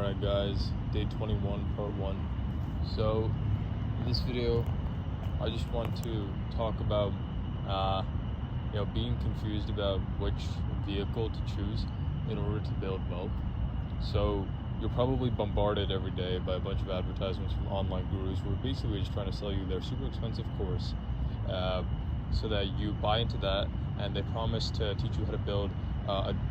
Alright guys, day 21, part 1. So, in this video, I just want to talk about, being confused about which vehicle to choose in order to build wealth. So, you're probably bombarded every day by a bunch of advertisements from online gurus who are basically just trying to sell you their super expensive course, so that you buy into that, and they promise to teach you how to build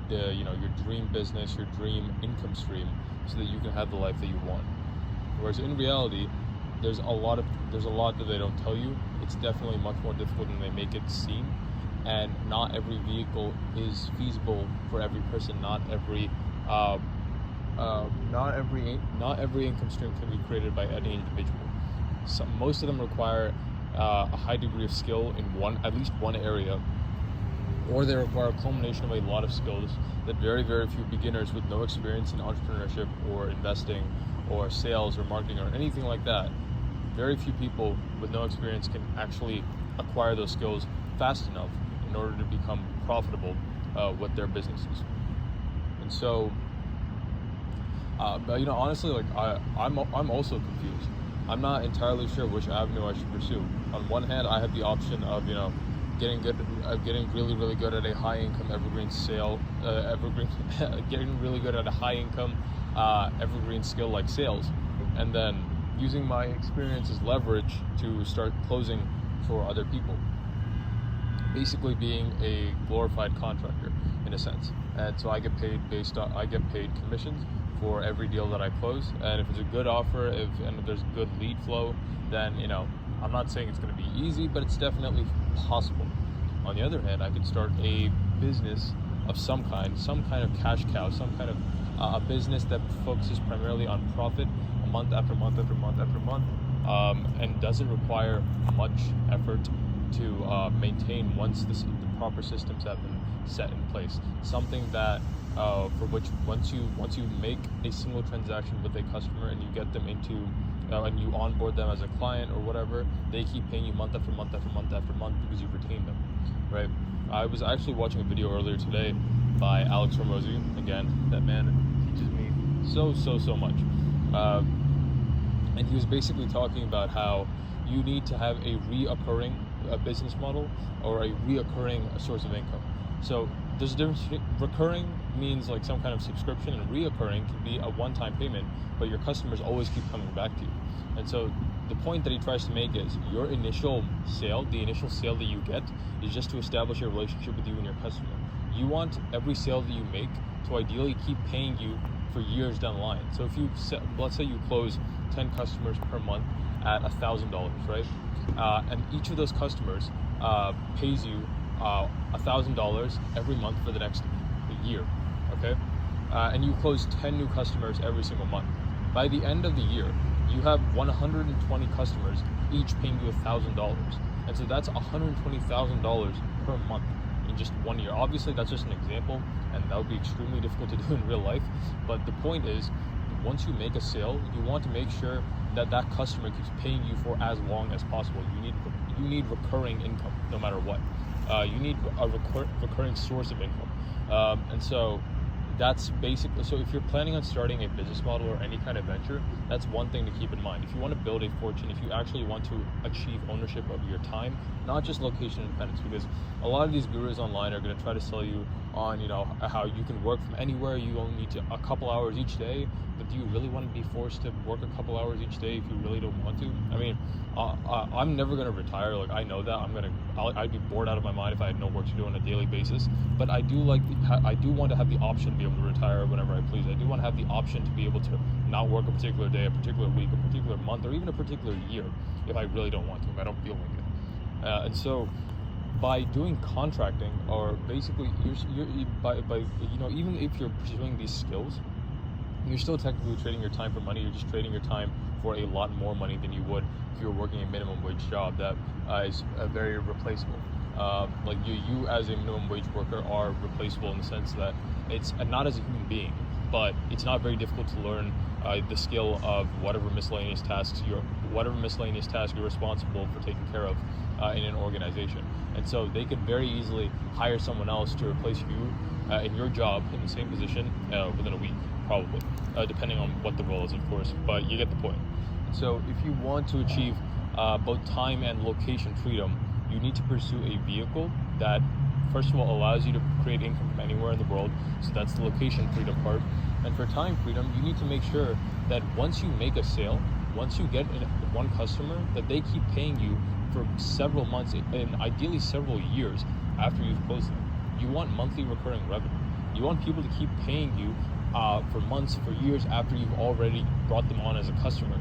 your dream business, your dream income stream, so that you can have the life that you want. Whereas in reality, there's a lot that they don't tell you. It's definitely much more difficult than they make it seem, and not every vehicle is feasible for every person. Not every income stream can be created by any individual. Most of them require a high degree of skill in at least one area, or they require a culmination of a lot of skills that very, very few beginners with no experience in entrepreneurship or investing or sales or marketing or anything like that, very few people with no experience can actually acquire those skills fast enough in order to become profitable with their businesses. And so, honestly, I'm also confused. I'm not entirely sure which avenue I should pursue. On one hand, I have the option of getting really, really good at a high income evergreen getting really good at a high income evergreen skill like sales, and then using my experience as leverage to start closing for other people. Basically being a glorified contractor in a sense. And so I get paid commissions for every deal that I close. And if it's a good offer, if there's good lead flow, then I'm not saying it's going to be easy, but it's definitely possible. On the other hand, I could start a business of some kind of cash cow, some kind of a business that focuses primarily on profit month after month after month after month, and doesn't require much effort to maintain once the proper systems have been set in place. Something that for which once you make a single transaction with a customer and you get them into and you onboard them as a client or whatever, they keep paying you month after month after month after month because you've retained them, right? I was actually watching a video earlier today by Alex Hormozi. Again, that man teaches me so much. And he was basically talking about how you need to have a reoccurring business model or a reoccurring source of income. So there's a difference. Recurring means like some kind of subscription, and reoccurring can be a one-time payment, but your customers always keep coming back to you. And so the point that he tries to make is your initial sale, the initial sale that you get, is just to establish a relationship with you and your customer. You want every sale that you make to ideally keep paying you for years down the line. So if let's say you close 10 customers per month at $1,000, right? And each of those customers pays you $1,000 every month for the next year, okay? And you close 10 new customers every single month. By the end of the year, you have 120 customers, each paying you $1,000. And so that's $120,000 per month in just 1 year. Obviously, that's just an example, and that would be extremely difficult to do in real life. But the point is, once you make a sale, you want to make sure that that customer keeps paying you for as long as possible. You need recurring income, no matter what. You need a recurring source of income, and so that's basically. So if you're planning on starting a business model or any kind of venture, that's one thing to keep in mind. If you want to build a fortune, if you actually want to achieve ownership of your time, not just location independence, because a lot of these gurus online are going to try to sell you on how you can work from anywhere. You only need a couple hours each day. But do you really want to be forced to work a couple hours each day if you really don't want to? I mean, I'm never going to retire. Like, I know that I'd be bored out of my mind if I had no work to do on a daily basis. But I do want to have the option to be able to retire whenever I please. I do want to have the option to be able to not work a particular day, a particular week, a particular month, or even a particular year if I really don't want to, if I don't feel like it. And so by doing contracting, or basically even if you're pursuing these skills, you're still technically trading your time for money. You're just trading your time for a lot more money than you would if you were working a minimum wage job that is very replaceable. Like you as a minimum wage worker are replaceable in the sense that it's not as a human being, but it's not very difficult to learn the skill of whatever miscellaneous tasks you're responsible for taking care of in an organization. And so they could very easily hire someone else to replace you in your job in the same position within a week. probably, depending on what the role is, of course, but you get the point. So if you want to achieve both time and location freedom, you need to pursue a vehicle that first of all allows you to create income from anywhere in the world. So that's the location freedom part. And for time freedom, you need to make sure that once you make a sale, once you get one customer, that they keep paying you for several months and ideally several years after you've closed them. You want monthly recurring revenue. You want people to keep paying you for months, for years after you've already brought them on as a customer.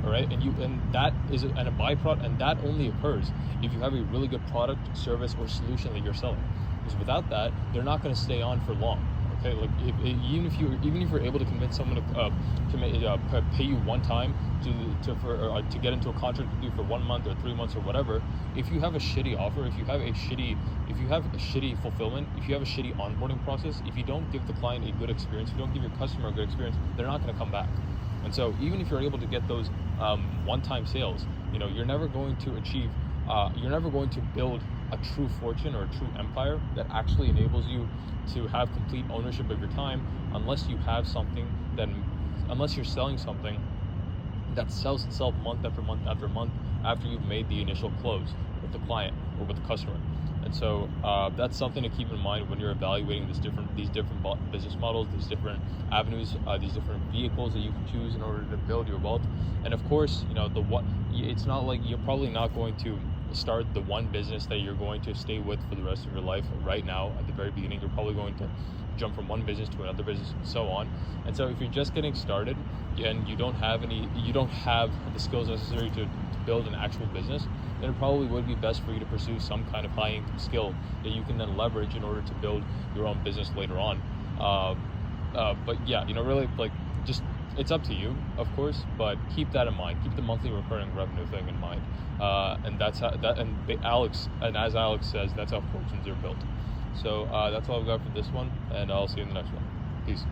All right, and that is a byproduct, and that only occurs if you have a really good product, service, or solution that you're selling. Because without that, they're not going to stay on for long. Okay, like even if you're able to convince someone to pay you one time to get into a contract with you for 1 month or 3 months or whatever, if you have a shitty offer, if you have a shitty fulfillment, if you have a shitty onboarding process, if you don't give the client a good experience, if you don't give your customer a good experience, they're not going to come back. And so even if you're able to get those one-time sales, you're never going to build a true fortune or a true empire that actually enables you to have complete ownership of your time unless you're selling something that sells itself month after month after month after you've made the initial close with the client or with the customer. And so that's something to keep in mind when you're evaluating these different business models, these different avenues, these different vehicles that you can choose in order to build your wealth. And of course, it's not like you're probably not going to start the one business that you're going to stay with for the rest of your life right now. At the very beginning, you're probably going to jump from one business to another business and so on. And so if you're just getting started and you don't have the skills necessary to build an actual business, then it probably would be best for you to pursue some kind of high income skill that you can then leverage in order to build your own business later on. But yeah, really, like, just, it's up to you, of course, but keep that in mind. Keep the monthly recurring revenue thing in mind. And as Alex says, that's how fortunes are built. So that's all I've got for this one, and I'll see you in the next one. Peace.